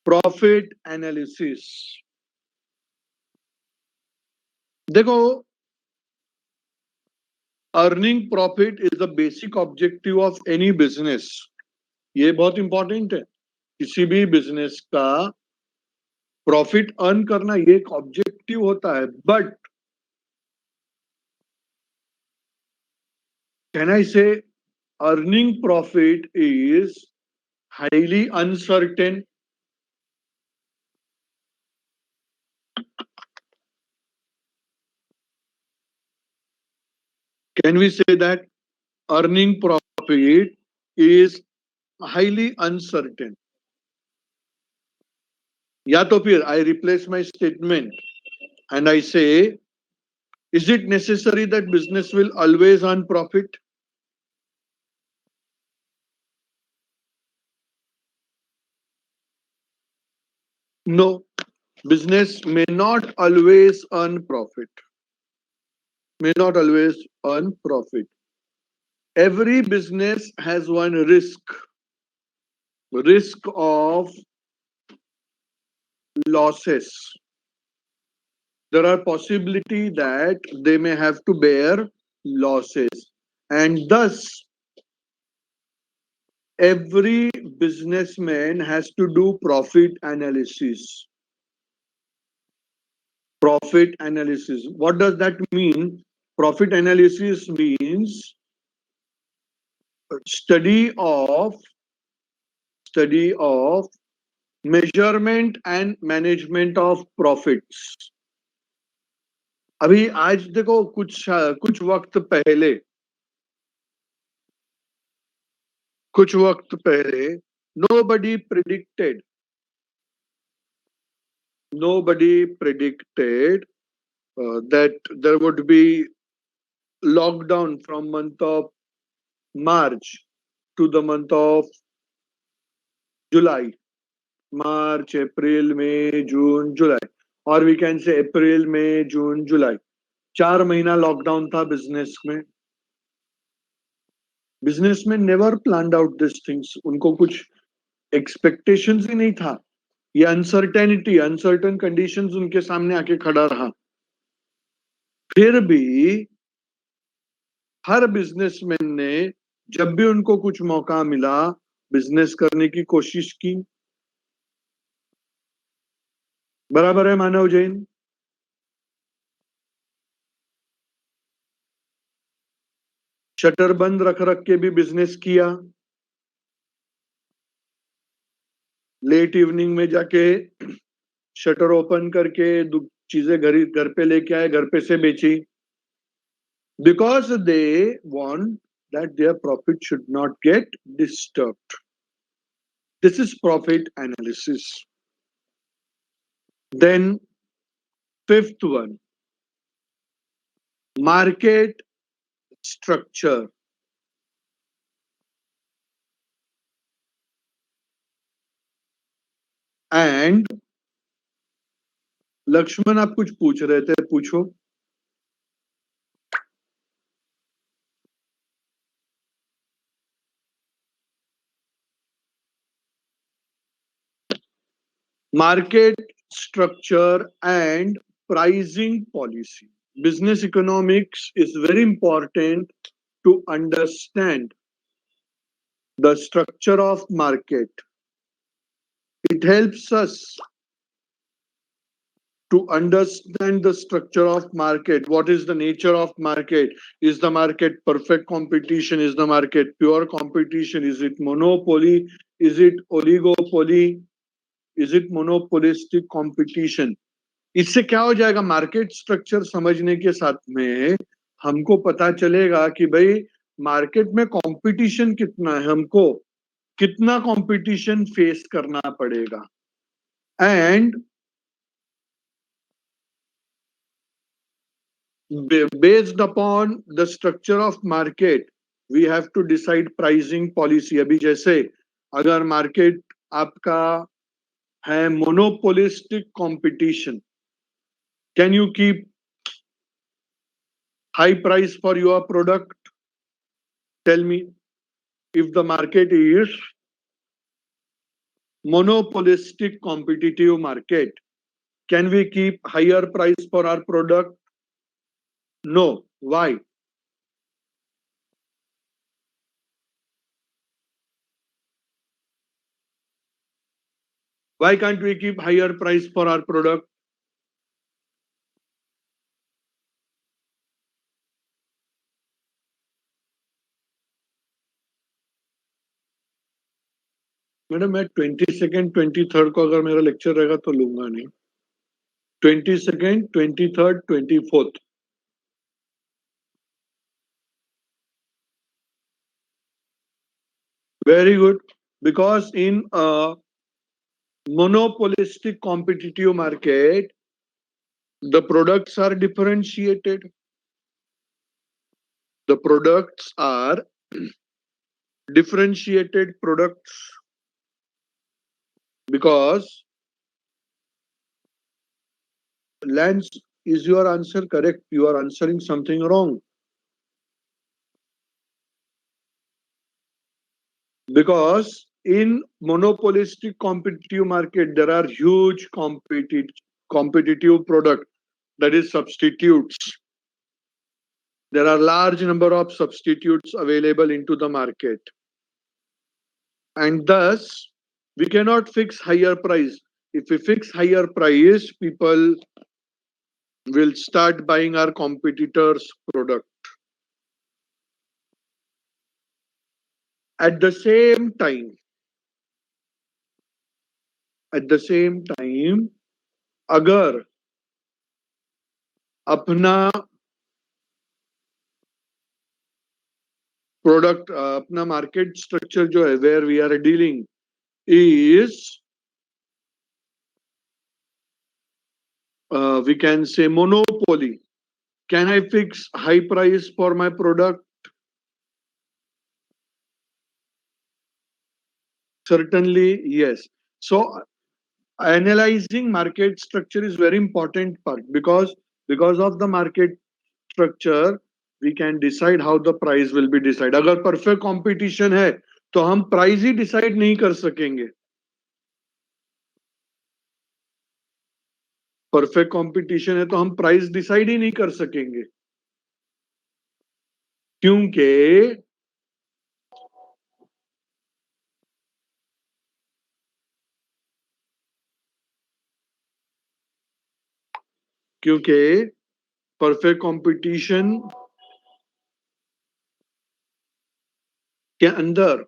Profit analysis. देखो, earning profit is the basic objective of any business. ये बहुत important है। किसी भी बिजनेस का प्रॉफिट अर्न करना ये एक ऑब्जेक्टिव होता है, बट कैन आई से earning profit is highly uncertain. Can we say that earning profit is highly uncertain? या तो फिर I replace my statement and I say, is it necessary that business will always earn profit? No, business may not always earn profit. May not always earn profit. Every business has one risk of losses. There are possibility that they may have to bear losses, and thus every businessman has to do profit analysis. Profit analysis. What does that mean? Profit analysis means study of measurement and management of profits. अभी आज देखो, कुछ वक्त पहले nobody predicted that there would be lockdown from month of March to the month of July. March, April, May, June, July, or we can say April, May, June, July. 4 महीना lockdown था business में. Businessman never planned out this things. उनको कुछ expectations ही नहीं था. ये uncertain conditions उनके सामने आके खड़ा रहा. फिर भी हर बिजनेसमैन ने जब भी उनको कुछ मौका मिला बिजनेस करने की कोशिश की. बराबर है मानव जैन? शटर बंद रख के भी बिजनेस किया. लेट इवनिंग में जाके शटर ओपन करके चीजें घर पे लेके आए, घर पे से बेची. Because they want that their profit should not get disturbed. This is profit analysis. Then fifth one, market structure. And Lakshman आप कुछ पूछ रहे थे, पूछो. Market structure and pricing policy. Business economics is very important to understand the structure of market. It helps us to understand the structure of market. What is the nature of market? Is the market perfect competition? Is the market pure competition? Is it monopoly? Is it oligopoly? Is it monopolistic competition? इससे क्या हो जाएगा? Market structure समझने के साथ में हमको पता चलेगा कि भाई मार्केट में कंपटीशन कितना है, हमको कितना कंपटीशन फेस करना पड़ेगा. And based upon the structure of market we have to decide pricing policy. अभी जैसे अगर मार्केट आपका है monopolistic competition, can you keep high price for your product? Tell me. If the market is monopolistic competitive market. Can we keep higher price for our product? No. Why? Why can't we keep higher price for our product? Madam मैं 22nd 23rd को अगर मेरा lecture रहेगा तो लूंगा नहीं. 22nd 23rd 24th. Very good. Because in a monopolistic competitive market, the products are differentiated. The products are differentiated products. Because Lance, is your answer correct? You are answering something wrong. Because in monopolistic competitive market, there are huge competitive product, that is substitutes. There are large number of substitutes available into the market. And thus, we cannot fix higher price. If we fix higher price, people will start buying our competitors' product. At the same time, अगर अपना product अपना market structure जो है, where we are dealing is we can say monopoly. Can I fix high price for my product? Certainly, yes. So analyzing market structure is very important part, because of the market structure we can decide how the price will be decided. अगर perfect competition है तो हम price ही decide नहीं कर सकेंगे. Perfect competition है तो हम प्राइस डिसाइड ही नहीं कर सकेंगे, क्योंकि परफेक्ट कंपटीशन के अंदर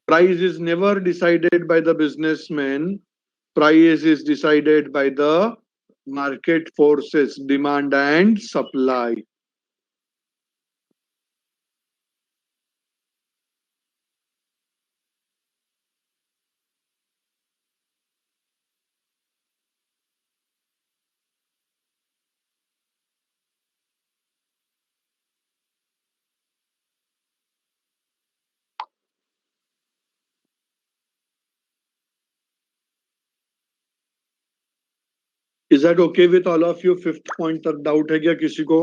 price is never decided by the businessman. Price is decided by the market forces, demand and supply. Is that okay with all of you? 5th point तक डाउट है क्या किसी को?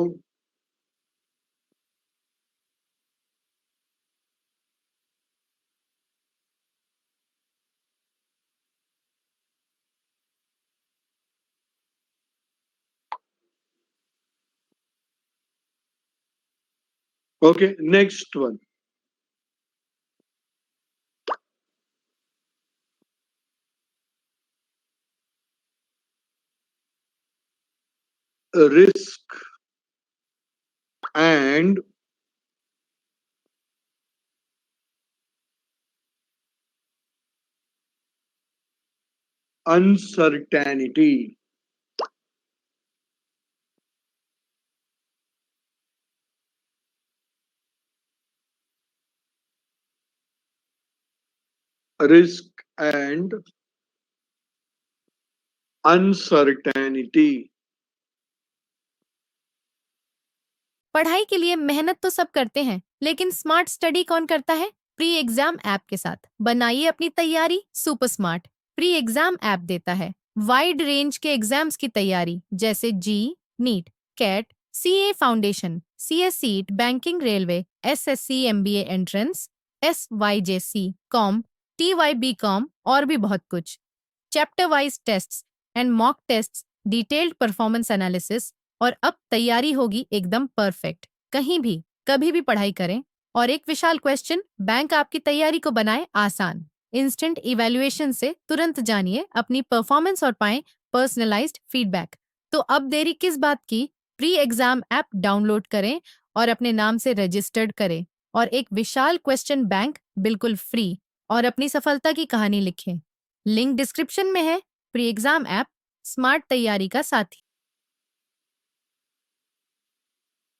Okay, next one. Risk and uncertainty. Risk and uncertainty. पढ़ाई के लिए मेहनत तो सब करते हैं, लेकिन स्मार्ट स्टडी कौन करता है? प्री एग्जाम ऐप के साथ बनाइए अपनी तैयारी super smart. Pre exam app देता है वाइड रेंज के एग्जाम्स की तैयारी, जैसे JEE, NEET, CAT, CA foundation, CS CET, banking, railway, SSC, MBA entrance, SYJC, com, TYBCom और भी बहुत कुछ। Chapter wise tests and mock tests, detailed performance analysis, और अब तैयारी होगी एकदम परफेक्ट। कहीं भी कभी भी पढ़ाई करें। और एक विशाल क्वेश्चन, बैंक आपकी तैयारी को बनाए आसान। इंस्टेंट इवैल्यूएशन से तुरंत जानिए अपनी परफॉर्मेंस और पाएं पर्सनलाइज्ड फीडबैक। तो अब देरी किस बात की? प्री एग्जाम ऐप डाउनलोड करें और अपने नाम से रजिस्टर्ड करें और एक विशाल क्वेश्चन बैंक बिल्कुल फ्री, और अपनी सफलता की कहानी लिखें। लिंक डिस्क्रिप्शन में है। प्री एग्जाम ऐप, स्मार्ट तैयारी का साथी।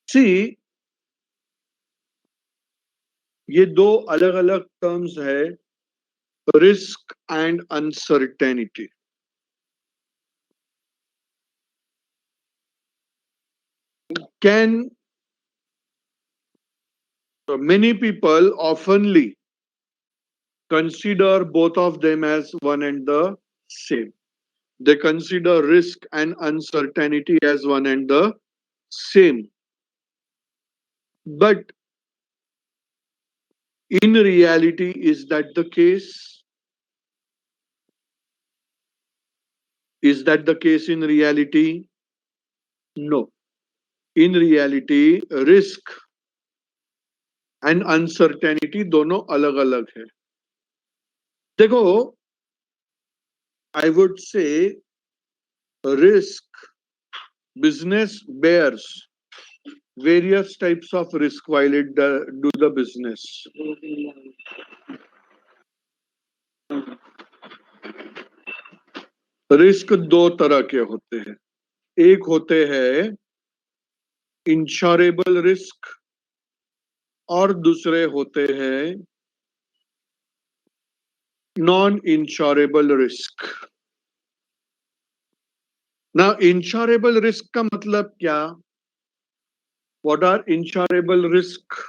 See, ये दो अलग अलग टर्म्स है, risk and uncertainty. Can many people oftenly consider both of them as one and the same? They consider risk and uncertainty as one and the same. But in reality, is that the case? Is that the case in reality? No. In reality, risk and uncertainty दोनों अलग अलग है। देखो, I would say risk, business bears various types of risk while it do the business. Risk दो तरह के होते हैं। एक होते हैं इंश्योरेबल रिस्क और दूसरे होते हैं non insurable risk. Non insurable risk का मतलब क्या? What are insurable risk?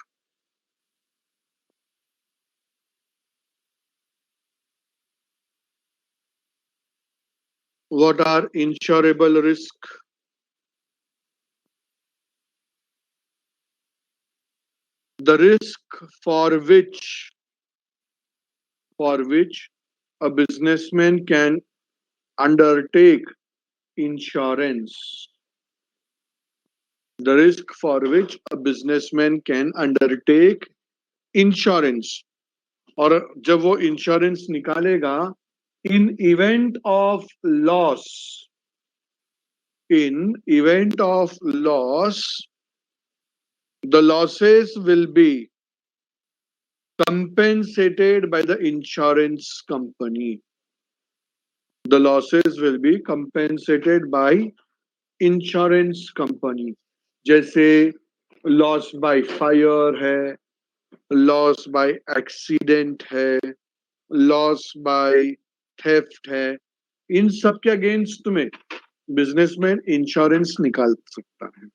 What are insurable risk? The risk for which a businessman can undertake insurance. The risk for which a businessman can undertake insurance. और जब वो insurance निकालेगा, in event of loss, the losses will be compensated by the insurance company. The losses will be compensated by insurance company. जैसे loss by fire है, loss by accident है, loss by theft है, इन सब के against में businessman insurance निकाल सकता है।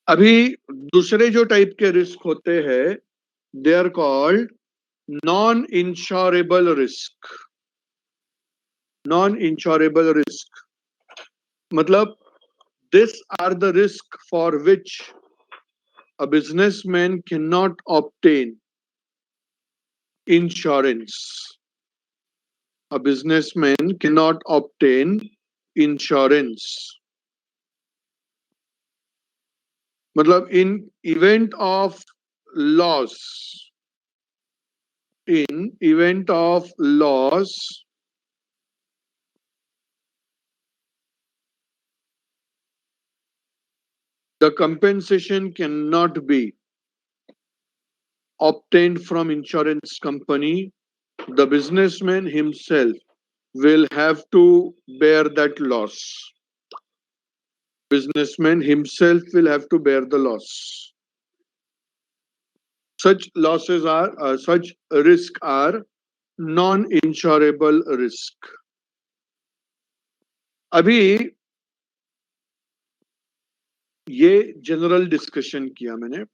अभी दूसरे जो टाइप के रिस्क होते हैं, they are called non insurable risk. Non insurable risk मतलब this are the risk for which a businessman cannot obtain insurance. A businessman cannot obtain insurance. मतलब in event of loss, the compensation cannot be obtained from insurance company. The businessman himself will have to bear that loss. Businessman himself will have to bear the loss. Such risk are non-insurable risk. अभी ये general discussion किया मैंने।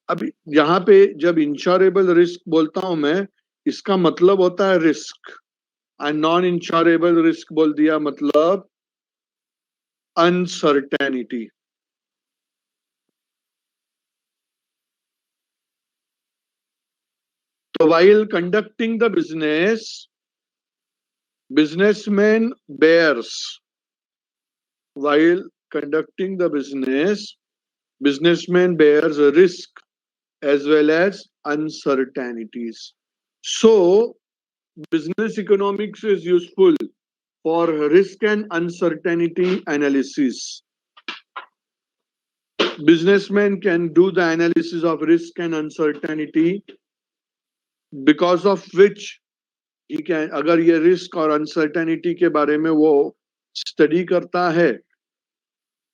अभी यहाँ पे जब insurable risk बोलता हूं मैं, इसका मतलब होता है risk, and non insurable risk बोल दिया मतलब uncertainty. So while conducting the business, businessman bears. While conducting the business, businessman bears a risk as well as uncertainties. So business economics is useful for risk and uncertainty analysis. Businessman can do the analysis of risk and uncertainty, because of which he can, अगर ये risk और uncertainty के बारे में वो study करता है,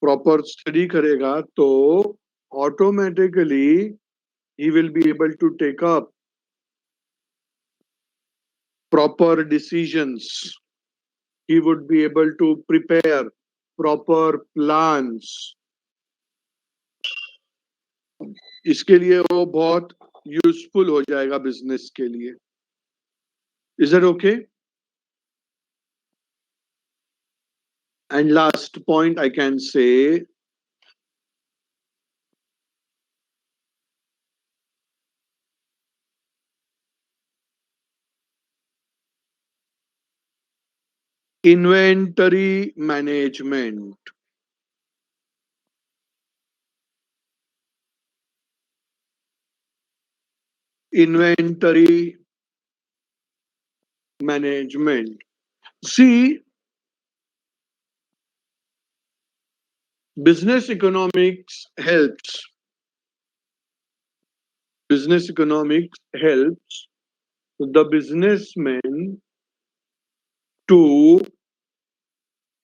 proper study करेगा, तो automatically he will be able to take up proper decisions. He would be able to prepare proper plans. इसके लिए वो बहुत यूजफुल हो जाएगा बिजनेस के लिए. Is that okay? And last point I can say, inventory management. Inventory management. See, business economics helps. Business economics helps the businessman to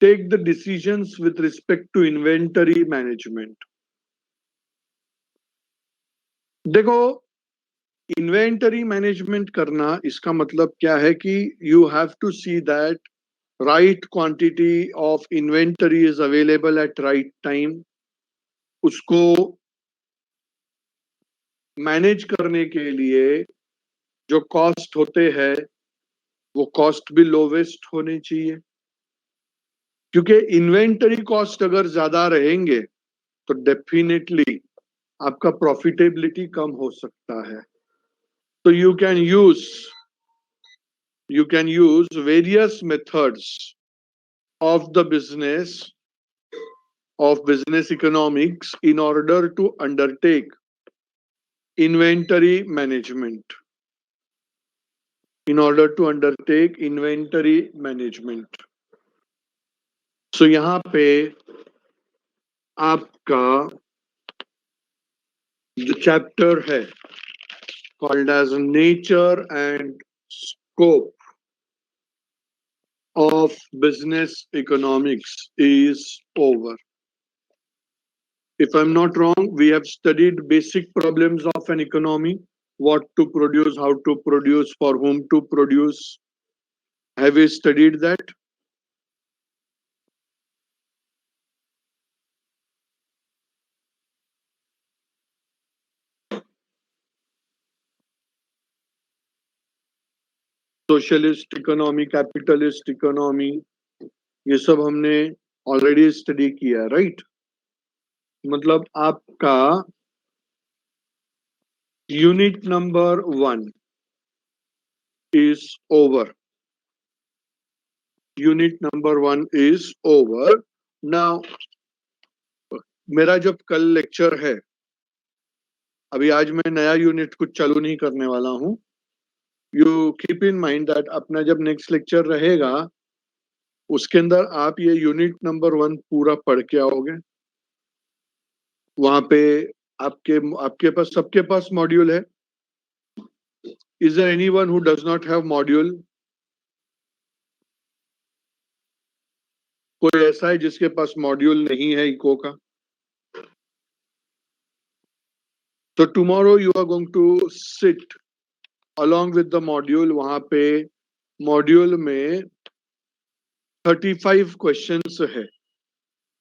take the decisions with respect to inventory management. देखो, inventory management करना इसका मतलब क्या है कि you have to see that right quantity of inventory is available at right time. उसको manage करने के लिए जो कॉस्ट होते हैं वो कॉस्ट भी लोवेस्ट होने चाहिए, क्योंकि इन्वेंटरी कॉस्ट अगर ज्यादा रहेंगे तो डेफिनेटली आपका प्रॉफिटेबिलिटी कम हो सकता है. तो you can use various methods of the business economics in order to undertake inventory management. So यहाँ पे आपका जो चैप्टर है called as nature and scope of business economics is over. If I'm not wrong, we have studied basic problems of an economy: what to produce, how to produce, for whom to produce. Have we studied that? Socialist economy, capitalist economy, ये सब हमने already study किया, right? मतलब आपका unit number 1 is over. Unit number 1 is over. Now मेरा जब कल lecture है, अभी आज मैं नया यूनिट कुछ चालू नहीं करने वाला हूं. You keep in mind that अपना जब नेक्स्ट लेक्चर रहेगा उसके अंदर आप ये यूनिट नंबर 1 पूरा पढ़ के आओगे. वहां पे आपके पास, सबके पास मॉड्यूल है. Is there anyone who does not have module? कोई ऐसा है जिसके पास मॉड्यूल नहीं है इको का? So tomorrow you are going to sit along with the module. वहां पे मॉड्यूल में 35 क्वेश्चंस है.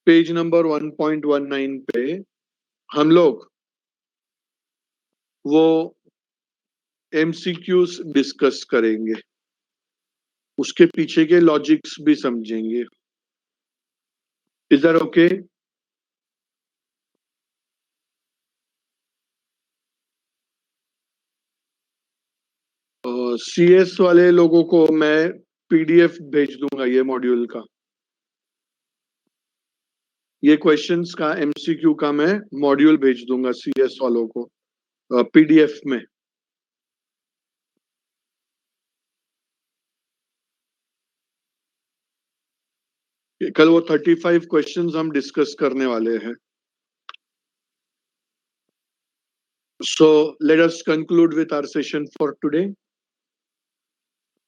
पेज नंबर 1.19 पे हम लोग वो MCQs डिस्कस करेंगे, उसके पीछे के लॉजिक्स भी समझेंगे. Is that okay? CS वाले लोगों को मैं PDF भेज दूंगा ये मॉड्यूल का, ये क्वेश्चंस का MCQ का मैं मॉड्यूल भेज दूंगा CS वालों को PDF में। कल वो 35 क्वेश्चंस हम डिस्कस करने वाले हैं। So let us conclude with our session for today.